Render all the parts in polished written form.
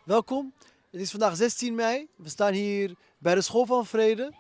Welkom, het is vandaag 16 mei. We staan hier bij de School van Vrede.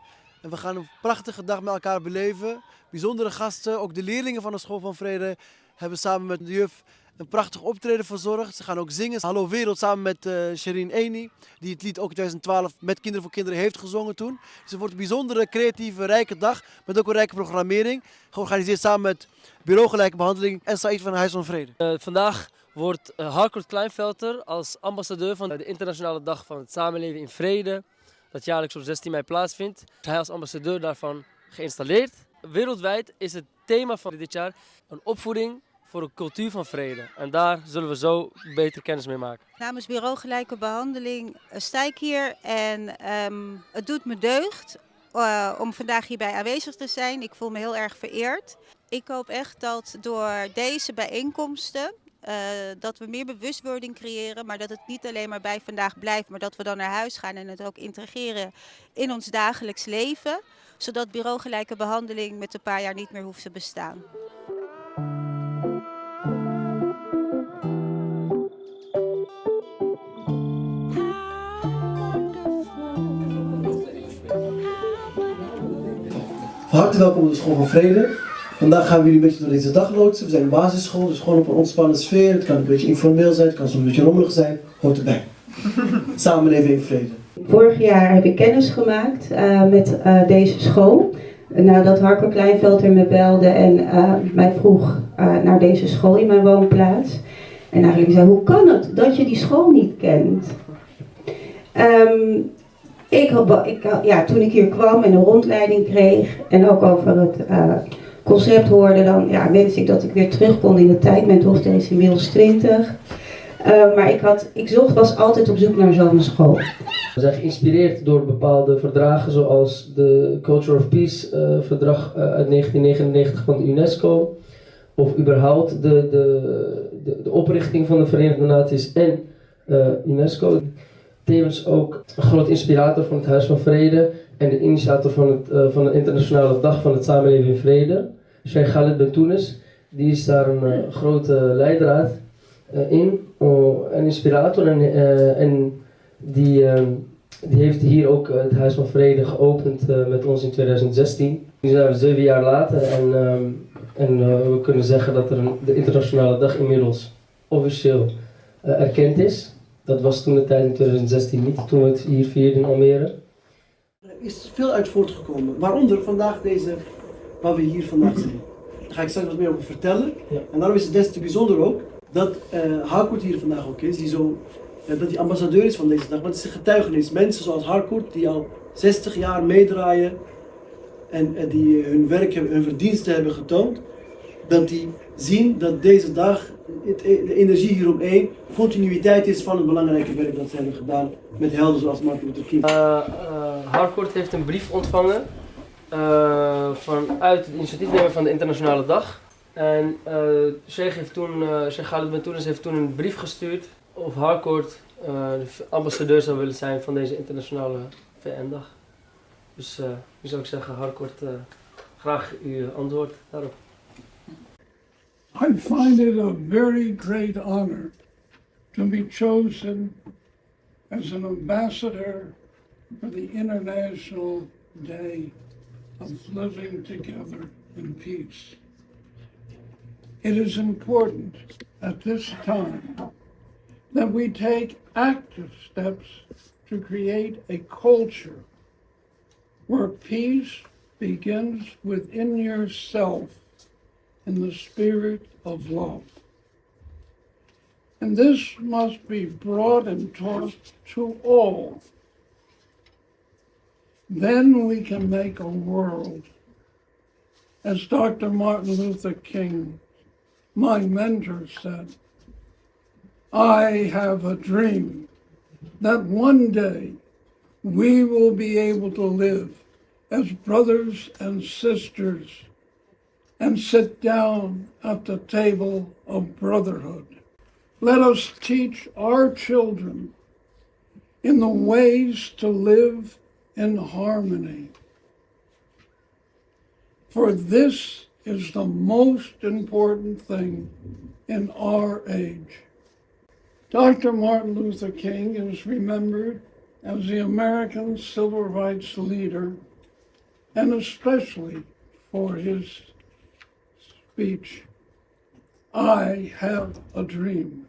En we gaan een prachtige dag met elkaar beleven. Bijzondere gasten, ook de leerlingen van de School van Vrede hebben samen met de juf een prachtig optreden verzorgd. Ze gaan ook zingen. Hallo Wereld samen met Shireen Eni, die het lied ook in 2012 met Kinderen voor Kinderen heeft gezongen toen. Dus het wordt een bijzondere, creatieve, rijke dag met ook een rijke programmering. Georganiseerd samen met Bureau Gelijke Behandeling en Said van Huis van Vrede. Vandaag wordt Harcourt Klinefelter als ambassadeur van de Internationale Dag van het Samenleven in Vrede, dat jaarlijks op 16 mei plaatsvindt. Hij als ambassadeur daarvan geïnstalleerd. Wereldwijd is het thema van dit jaar een opvoeding voor een cultuur van vrede. En daar zullen we zo beter kennis mee maken. Namens Bureau Gelijke Behandeling sta ik hier en het doet me deugd om vandaag hierbij aanwezig te zijn. Ik voel me heel erg vereerd. Ik hoop echt dat door deze bijeenkomsten dat we meer bewustwording creëren, maar dat het niet alleen maar bij vandaag blijft, maar dat we dan naar huis gaan en het ook integreren in ons dagelijks leven, zodat Bureau Gelijke Behandeling met een paar jaar niet meer hoeft te bestaan. Van harte welkom op de School van Vrede. Vandaag gaan we jullie een beetje door deze dag loodsen. We zijn een basisschool, dus gewoon op een ontspannen sfeer. Het kan een beetje informeel zijn, het kan soms een beetje rommelig zijn. Hoort erbij. Samenleven in vrede. Vorig jaar heb ik kennis gemaakt met deze school. Nadat Harcourt Klinefelter me belde en mij vroeg naar deze school in mijn woonplaats. En eigenlijk zei, hoe kan het dat je die school niet kent? Toen ik hier kwam en een rondleiding kreeg en ook over het concept hoorde, dan wens ik dat ik weer terug kon in de tijd. Mijn dochter is inmiddels 20. Maar was altijd op zoek naar zo'n school. We zijn geïnspireerd door bepaalde verdragen zoals de Culture of Peace verdrag uit 1999 van de UNESCO. Of überhaupt de oprichting van de Verenigde Naties en UNESCO. Tevens ook een groot inspirator van het Huis van Vrede en de initiator van de Internationale Dag van het Samenleven in Vrede. Shaykh Khaled Bentounes, die is daar een grote leidraad in, een inspirator en die heeft hier ook het Huis van Vrede geopend met ons in 2016. Nu zijn we 7 jaar later en we kunnen zeggen dat de Internationale Dag inmiddels officieel erkend is. Dat was toen de tijd in 2016 niet, toen we het hier vierden in Almere. Er is veel uit voortgekomen, waaronder vandaag waar we hier vandaag zijn. Daar ga ik straks wat meer over vertellen. Ja. En daarom is het des te bijzonder ook dat Harcourt hier vandaag ook is, dat hij ambassadeur is van deze dag. Want het is een getuigenis. Mensen zoals Harcourt die al 60 jaar meedraaien en die hun werk hebben, hun verdiensten hebben getoond, dat die zien dat deze dag de energie hieromheen continuïteit is van het belangrijke werk dat ze hebben gedaan met helden zoals Martin Luther King. Harcourt heeft een brief ontvangen vanuit het initiatiefnemer van de Internationale Dag. En Shaykh Khaled Bentounes heeft toen een brief gestuurd of Harcourt de ambassadeur zou willen zijn van deze internationale VN-dag. Dus nu zou ik zeggen, Harcourt, graag uw antwoord daarop. I find it a very great honor to be chosen as an ambassador for the International Day of Living Together in Peace. It is important at this time that we take active steps to create a culture where peace begins within yourself in the spirit of love. And this must be brought and taught to all. Then we can make a world, as Dr. Martin Luther King, my mentor, said, I have a dream that one day we will be able to live as brothers and sisters and sit down at the table of brotherhood. Let us teach our children in the ways to live in harmony. For this is the most important thing in our age. Dr. Martin Luther King is remembered as the American civil rights leader, and especially for his speech, "I have a dream."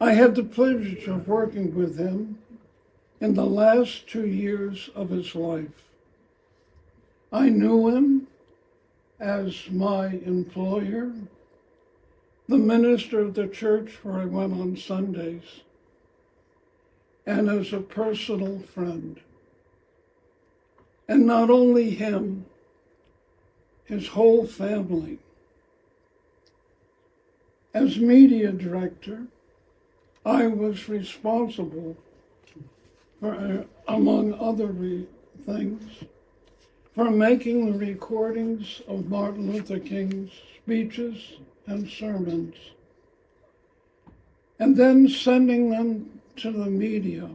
I had the privilege of working with him in the last 2 years of his life. I knew him as my employer, the minister of the church where I went on Sundays, and as a personal friend. And not only him, his whole family. As media director, I was responsible for, among other things, for making the recordings of Martin Luther King's speeches and sermons, and then sending them to the media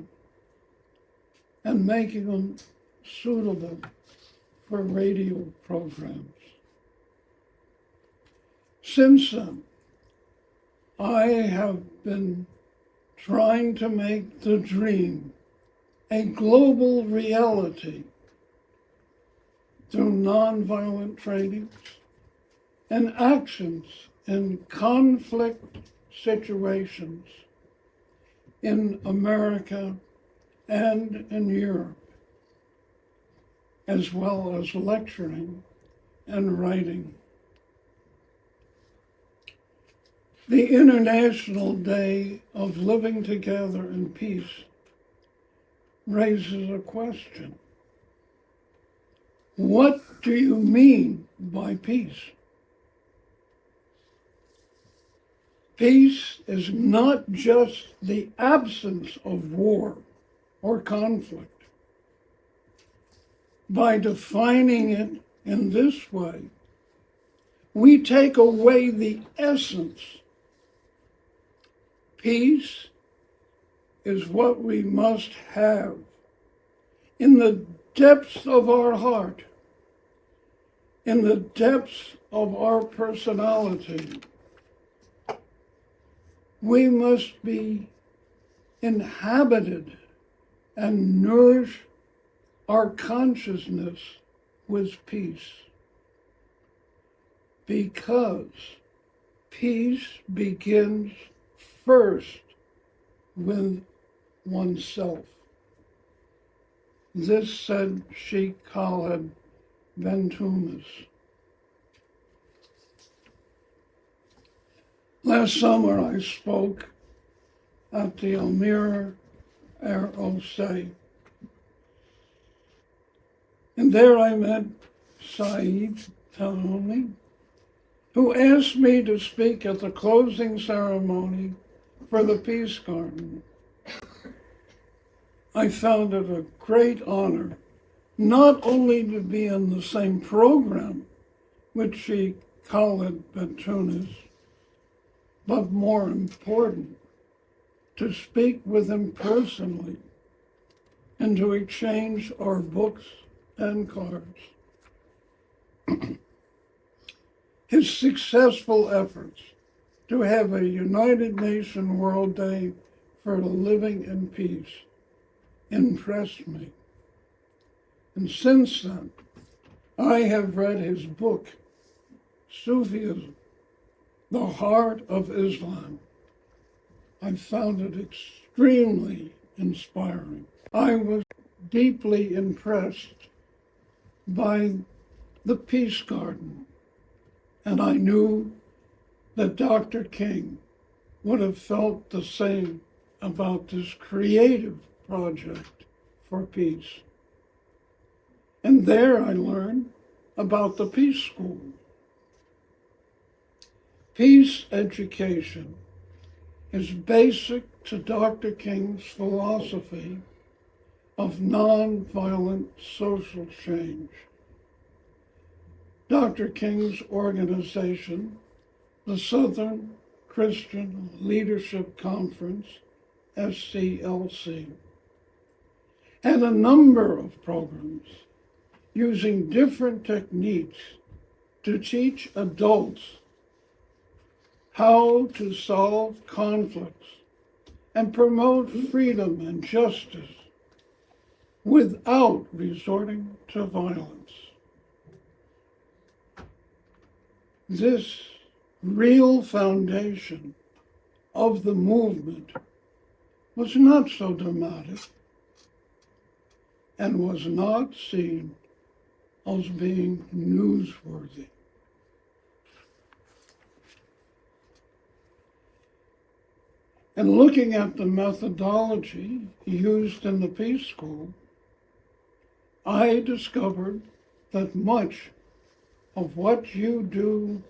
and making them suitable for radio programs. Since then, I have been trying to make the dream a global reality through nonviolent trainings and actions in conflict situations in America and in Europe, as well as lecturing and writing. The International Day of Living Together in Peace raises a question. What do you mean by peace? Peace is not just the absence of war or conflict. By defining it in this way, we take away the essence. Peace is what we must have in the depths of our heart, in the depths of our personality. We must be inhabited and nourish our consciousness with peace, because peace begins first with oneself. This said Shaykh Khaled Bentounes. Last summer I spoke at the Almira ROC, and there I met Shaykh Khaled, who asked me to speak at the closing ceremony for the Peace Garden. I found it a great honor not only to be in the same program with Shaykh Khaled Bentounes, but more important, to speak with him personally and to exchange our books and cards. His successful efforts to have a United Nations World Day for living in peace impressed me. And since then, I have read his book, Sufism, The Heart of Islam. I found it extremely inspiring. I was deeply impressed by the Peace Garden, and I knew that Dr. King would have felt the same about this creative project for peace. And there I learned about the Peace School. Peace education is basic to Dr. King's philosophy of nonviolent social change. Dr. King's organization, the Southern Christian Leadership Conference, SCLC, had a number of programs using different techniques to teach adults how to solve conflicts and promote freedom and justice without resorting to violence. This real foundation of the movement was not so dramatic and was not seen as being newsworthy. And looking at the methodology used in the Peace School, I discovered that much of what you do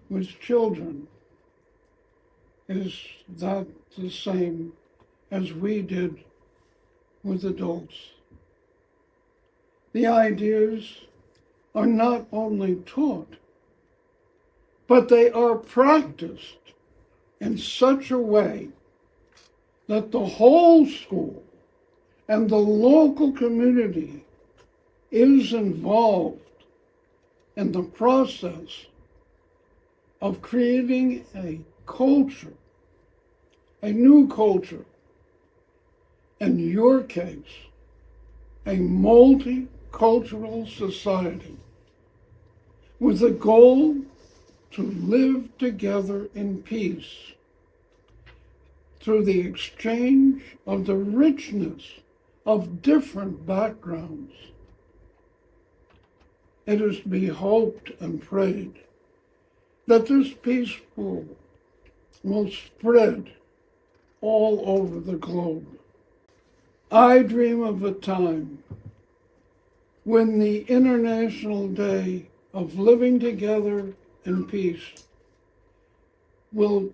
with children is that the same as we did with adults. The ideas are not only taught, but they are practiced in such a way that the whole school and the local community is involved in the process of creating a culture, a new culture, in your case, a multicultural society with a goal to live together in peace through the exchange of the richness of different backgrounds. It is to be hoped and prayed that this peace school will spread all over the globe. I dream of a time when the International Day of Living Together in Peace will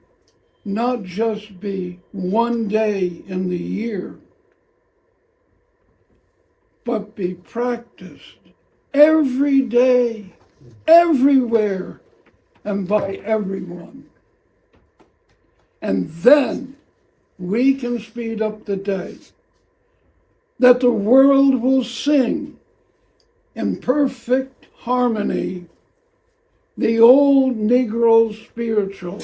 not just be one day in the year, but be practiced every day, everywhere, and by everyone. And then we can speed up the day that the world will sing in perfect harmony the old Negro spiritual.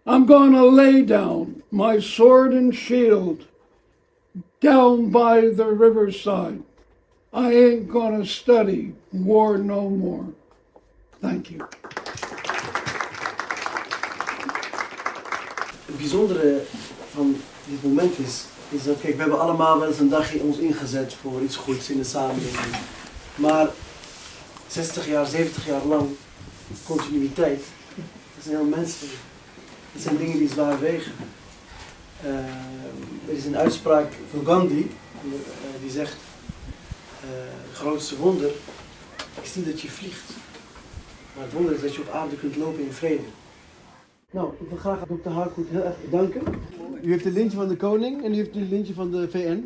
I'm gonna lay down my sword and shield down by the riverside. I ain't gonna study war no more. Thank you. Het bijzondere van dit moment is dat, kijk, we hebben allemaal wel eens een dagje ons ingezet voor iets goeds in de samenleving. Maar 60 jaar, 70 jaar lang continuïteit, dat is heel menselijk. Dat zijn dingen die zwaar wegen. Er is een uitspraak van Gandhi, die zegt, het grootste wonder is niet dat je vliegt, maar het wonder is dat je op aarde kunt lopen in vrede. Nou, ik wil graag Dr. Harcourt heel erg bedanken. U heeft een lintje van de koning en u heeft een lintje van de VN.